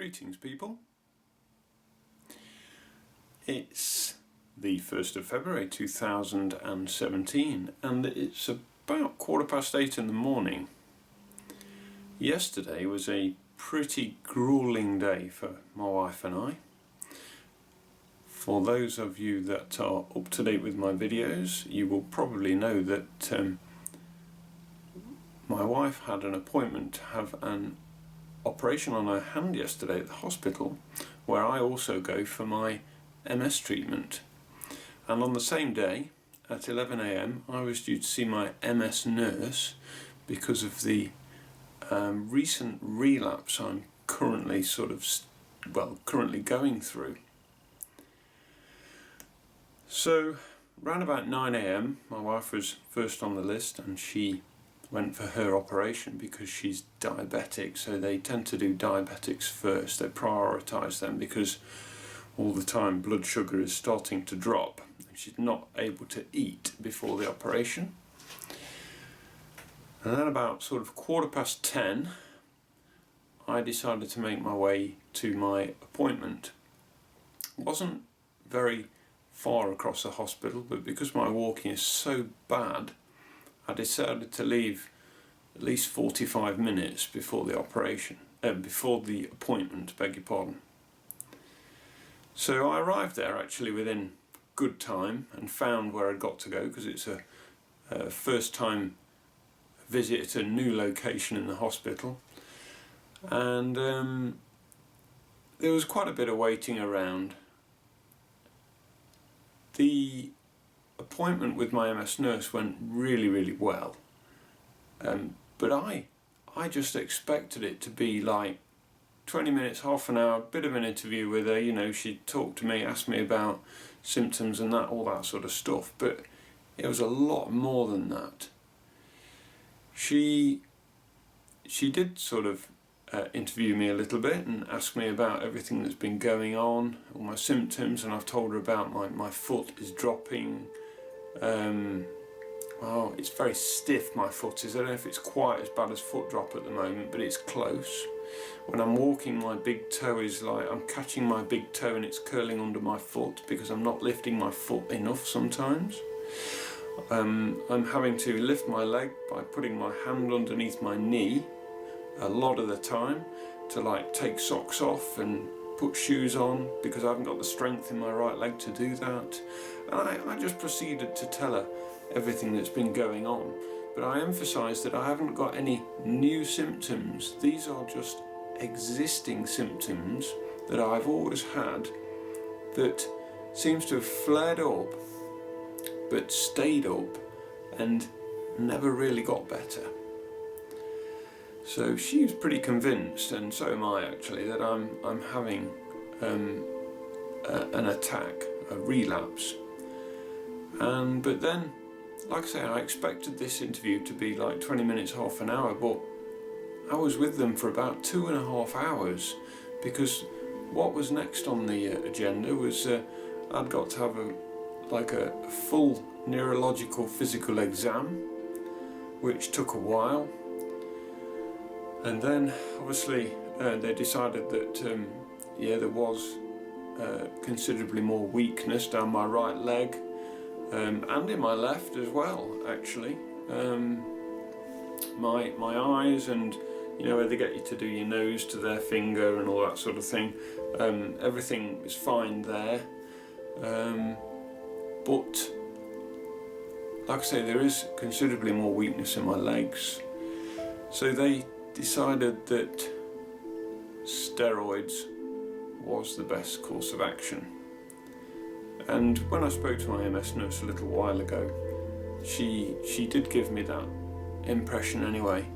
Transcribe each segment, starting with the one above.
Greetings people. It's the 1st of February 2017 and it's about 8:15 in the morning. Yesterday was a pretty grueling day for my wife and I. For those of you that are up to date with my videos, you will probably know that my wife had an appointment to have an operation on her hand yesterday at the hospital, where I also go for my MS treatment. And on the same day at 11 AM I was due to see my MS nurse because of the recent relapse I'm currently currently going through. So round about 9 AM my wife was first on the list and she went for her operation because she's diabetic, so they tend to do diabetics first. They prioritise them because all the time blood sugar is starting to drop and she's not able to eat before the operation. And then about sort of 10:15 I decided to make my way to my appointment. It wasn't very far across the hospital, but because my walking is so bad I decided to leave at least 45 minutes before the appointment, beg your pardon. So I arrived there actually within good time and found where I'd got to go, because it's a first time visit at a new location in the hospital, and there was quite a bit of waiting around. The appointment with my MS nurse went really well, but I just expected it to be like 20 minutes, half an hour, bit of an interview with her, you know, she'd talk to me, ask me about symptoms and that, all that sort of stuff, but it was a lot more than that. She did sort of interview me a little bit and ask me about everything that's been going on, all my symptoms, and I've told her about my foot is dropping. Well, it's very stiff, my foot is. I don't know if it's quite as bad as foot drop at the moment, but it's close. When I'm walking, my big toe is like, I'm catching my big toe and it's curling under my foot because I'm not lifting my foot enough sometimes. I'm having to lift my leg by putting my hand underneath my knee a lot of the time to like take socks off and put shoes on because I haven't got the strength in my right leg to do that. And I just proceeded to tell her everything that's been going on, but I emphasised that I haven't got any new symptoms. These are just existing symptoms that I've always had that seems to have flared up but stayed up and never really got better. So she was pretty convinced, and so am I actually, that I'm having an attack, a relapse. But then, like I say, I expected this interview to be like 20 minutes, half an hour, but I was with them for about 2.5 hours because what was next on the agenda was I'd got to have a full neurological physical exam, which took a while. And then obviously they decided that there was considerably more weakness down my right leg and in my left as well, actually. My eyes, and you know where they get you to do your nose to their finger and all that sort of thing, everything was fine there, but like I say, there is considerably more weakness in my legs. So they decided that steroids was the best course of action. And when I spoke to my MS nurse a little while ago, she did give me that impression anyway.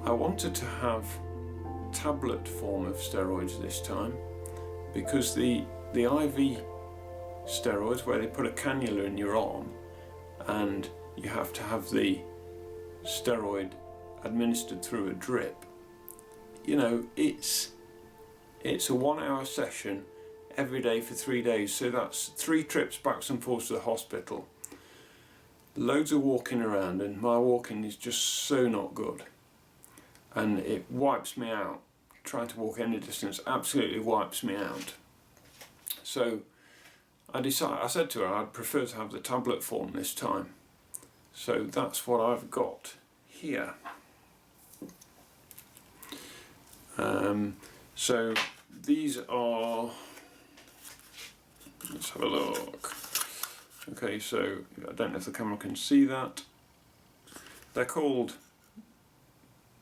I wanted to have tablet form of steroids this time because the IV steroids, where they put a cannula in your arm and you have to have the steroid administered through a drip, you know, it's a 1 hour session every day for 3 days, so that's 3 trips backs and forths to the hospital, loads of walking around, and my walking is just so not good and it wipes me out trying to walk any distance absolutely wipes me out. So I said to her I'd prefer to have the tablet form this time. So that's what I've got here. So these are, let's have a look. Okay, so I don't know if the camera can see that. They're called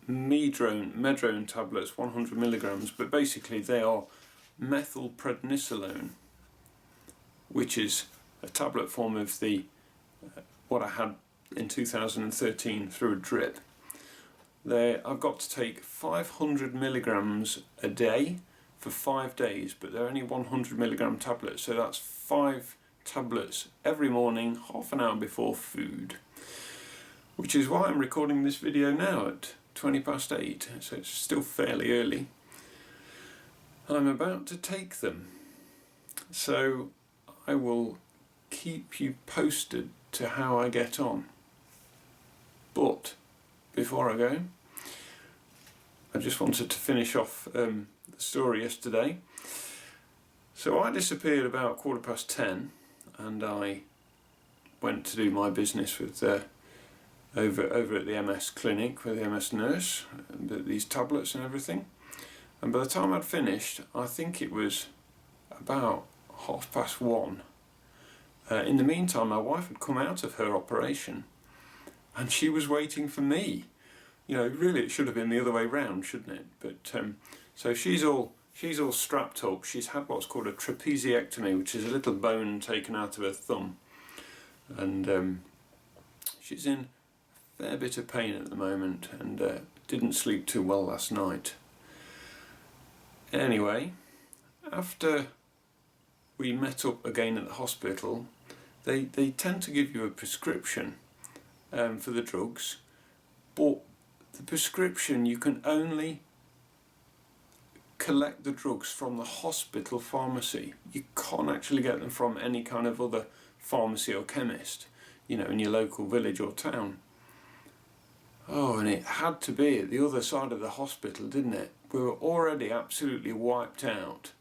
Medrone tablets, 100 milligrams, but basically they are METHYLPREDNISOLONE, which is a tablet form of the what I had in 2013 through a drip. I've got to take 500 milligrams a day for 5 days, but they're only 100 milligram tablets, so that's 5 tablets every morning, half an hour before food. Which is why I'm recording this video now at 8:20, so it's still fairly early. I'm about to take them, so I will keep you posted to how I get on. But before I go, I just wanted to finish off the story yesterday. So I disappeared about 10:15, and I went to do my business with over at the MS clinic with the MS nurse, these tablets and everything. And by the time I'd finished, I think it was about 1:30. In the meantime, my wife had come out of her operation, and she was waiting for me. You know, really, it should have been the other way round, shouldn't it? But so she's all strapped up. She's had what's called a trapeziectomy, which is a little bone taken out of her thumb, and she's in a fair bit of pain at the moment, and didn't sleep too well last night. Anyway, after we met up again at the hospital, they tend to give you a prescription for the drugs, but the prescription, you can only collect the drugs from the hospital pharmacy. You can't actually get them from any kind of other pharmacy or chemist, you know, in your local village or town. Oh, and it had to be at the other side of the hospital, didn't it? We were already absolutely wiped out.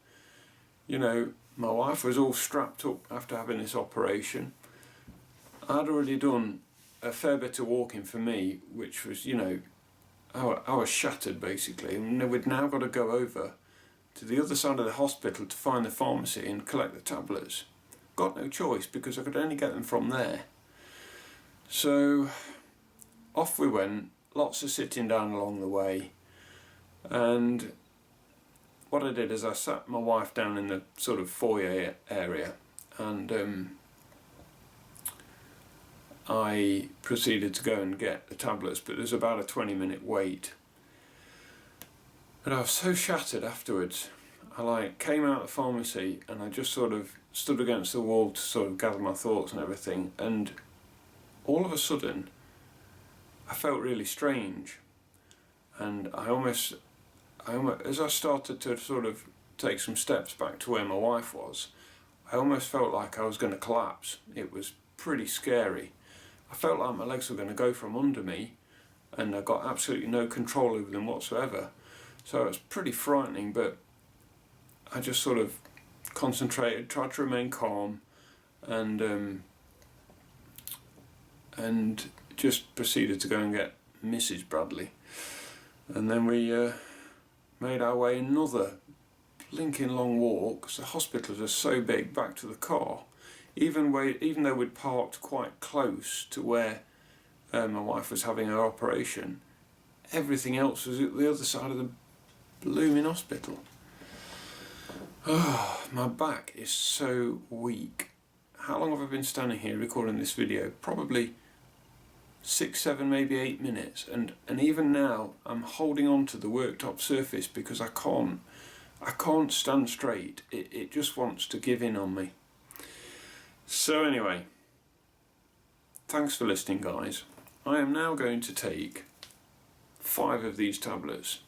You know, my wife was all strapped up after having this operation. I'd already done a fair bit of walking for me, which was, you know, I was shattered basically, and we'd now got to go over to the other side of the hospital to find the pharmacy and collect the tablets. Got no choice because I could only get them from there. So off we went, lots of sitting down along the way, and what I did is I sat my wife down in the sort of foyer area, and I proceeded to go and get the tablets, but there's about a 20-minute wait. But I was so shattered afterwards. I came out of the pharmacy and I just sort of stood against the wall to sort of gather my thoughts and everything, and all of a sudden I felt really strange, and I almost as I started to sort of take some steps back to where my wife was, I almost felt like I was going to collapse. It was pretty scary. I felt like my legs were going to go from under me, and I got absolutely no control over them whatsoever. So it was pretty frightening, but I just sort of concentrated, tried to remain calm, and just proceeded to go and get Mrs. Bradley. And then we made our way another blinking long walk, because the hospitals are so big, back to the car. Even though we'd parked quite close to where my wife was having her operation, everything else was at the other side of the blooming hospital. Oh, my back is so weak. How long have I been standing here recording this video? Probably 6, 7, maybe 8 minutes, and even now I'm holding on to the worktop surface because I can't stand straight. It just wants to give in on me. So anyway, thanks for listening, guys. I am now going to take 5 of these tablets.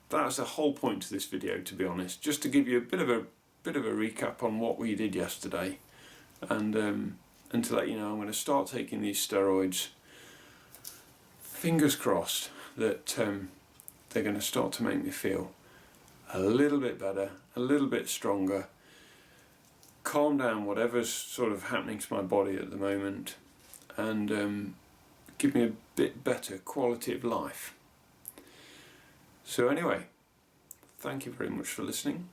That's the whole point to this video, to be honest, just to give you a bit of a recap on what we did yesterday, and to let you know I'm going to start taking these steroids. Fingers crossed that they're going to start to make me feel a little bit better, a little bit stronger, calm down whatever's sort of happening to my body at the moment, and give me a bit better quality of life. So anyway, thank you very much for listening.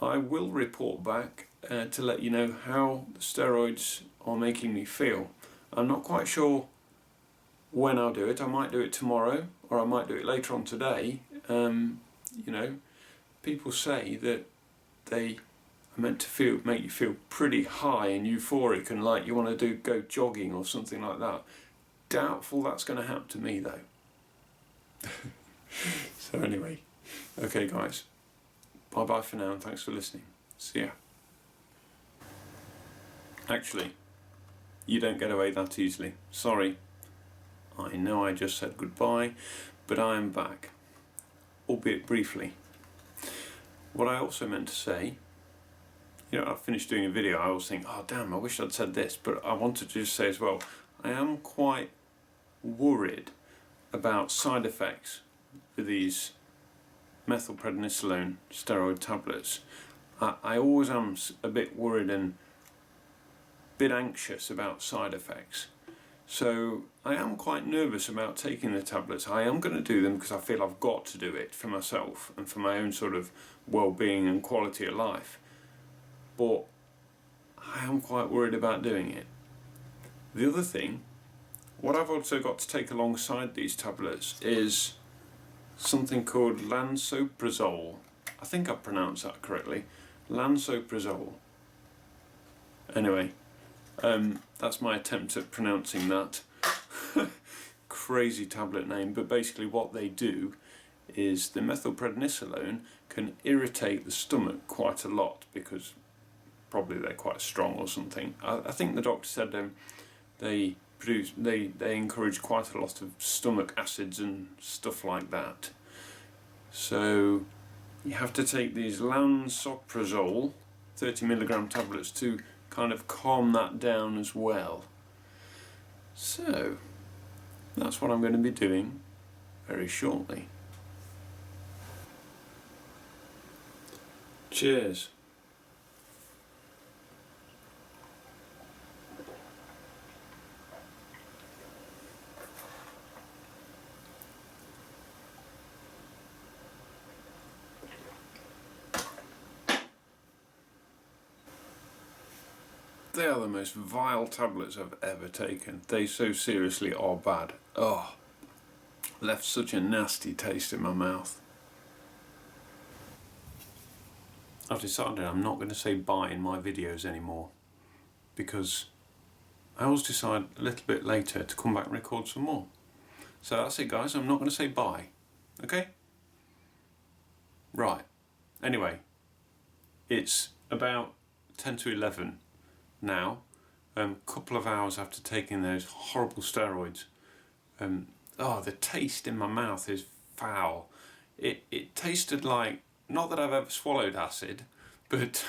I will report back to let you know how the steroids are making me feel. I'm not quite sure when I'll do it. I might do it tomorrow, or I might do it later on today. You know, people say that they are meant to make you feel pretty high and euphoric and like you want to go jogging or something like that. Doubtful that's going to happen to me though. So anyway, okay guys, bye bye for now and thanks for listening. See ya. Actually, you don't get away that easily. Sorry. I know I just said goodbye, but I am back, albeit briefly. What I also meant to say, you know, I finished doing a video, I always think, oh damn, I wish I'd said this, but I wanted to just say as well, I am quite worried about side effects with these methylprednisolone steroid tablets. I always am a bit worried and a bit anxious about side effects. So I am quite nervous about taking the tablets. I am going to do them because I feel I've got to do it for myself and for my own sort of well-being and quality of life. But I am quite worried about doing it. The other thing, what I've also got to take alongside these tablets is something called lansoprazole. I think I pronounced that correctly. Lansoprazole. Anyway, that's my attempt at pronouncing that crazy tablet name, but basically what they do is the methylprednisolone can irritate the stomach quite a lot because probably they're quite strong or something. I think the doctor said they encourage quite a lot of stomach acids and stuff like that. So you have to take these lansoprazole 30mg tablets to kind of calm that down as well. So that's what I'm going to be doing very shortly. Cheers. They are the most vile tablets I've ever taken. They so seriously are bad. Oh, left such a nasty taste in my mouth. I've decided I'm not going to say bye in my videos anymore because I always decide a little bit later to come back and record some more. So that's it guys, I'm not going to say bye. Okay? Right. Anyway, it's about 10 to 11 now, couple of hours after taking those horrible steroids. Oh, the taste in my mouth is foul. It tasted like, not that I've ever swallowed acid, but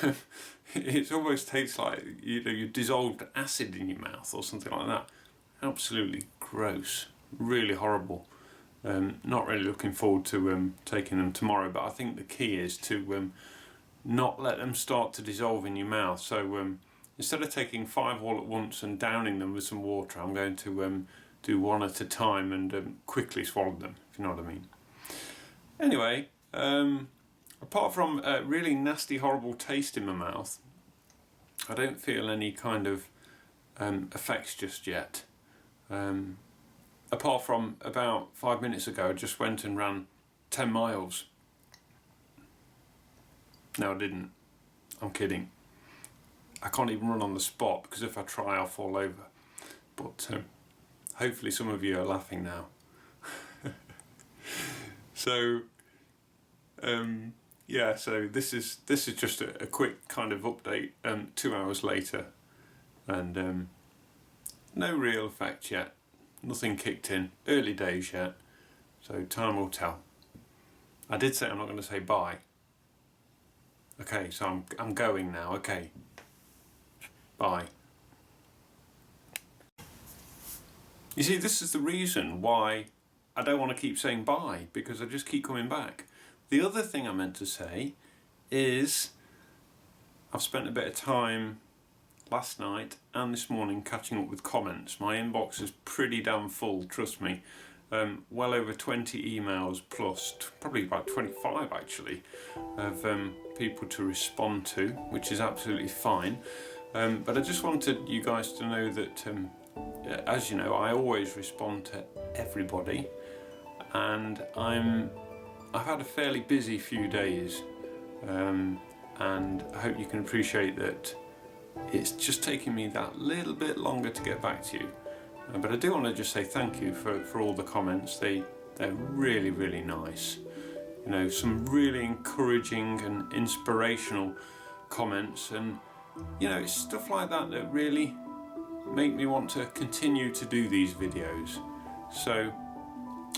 it almost tastes like, you know, you dissolved acid in your mouth or something like that. Absolutely gross, really horrible. Not really looking forward to taking them tomorrow, but I think the key is to not let them start to dissolve in your mouth. So instead of taking 5 all at once and downing them with some water, I'm going to do one at a time and quickly swallow them, if you know what I mean. Anyway, apart from a really nasty, horrible taste in my mouth, I don't feel any kind of effects just yet. Apart from about 5 minutes ago, I just went and ran 10 miles. No, I didn't. I'm kidding. I can't even run on the spot because if I try I'll fall over. But hopefully some of you are laughing now. So yeah, so this is just a quick kind of update 2 hours later, and no real effect yet, nothing kicked in, early days yet, so time will tell. I did say I'm not going to say bye. Okay, so I'm going now. Okay. Bye. You see, this is the reason why I don't want to keep saying bye because I just keep coming back. The other thing I meant to say is I've spent a bit of time last night and this morning catching up with comments. My inbox is pretty damn full, trust me. Well over 20 emails plus, probably about 25 actually, of people to respond to, which is absolutely fine. But I just wanted you guys to know that, as you know, I always respond to everybody, and I've had a fairly busy few days, and I hope you can appreciate that it's just taking me that little bit longer to get back to you. But I do want to just say thank you for all the comments. They're really, really nice. You know, some really encouraging and inspirational comments, and you know, it's stuff like that that really make me want to continue to do these videos. So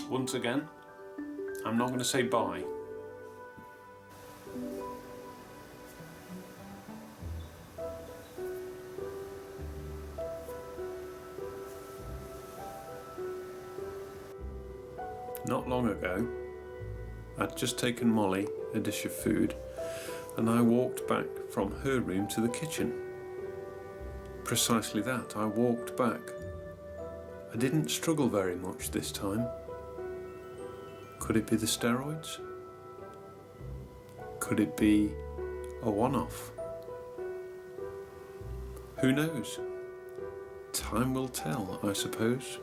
once again, I'm not going to say bye. Not long ago, I'd just taken Molly a dish of food, and I walked back from her room to the kitchen. Precisely that, I walked back. I didn't struggle very much this time. Could it be the steroids? Could it be a one-off? Who knows? Time will tell, I suppose.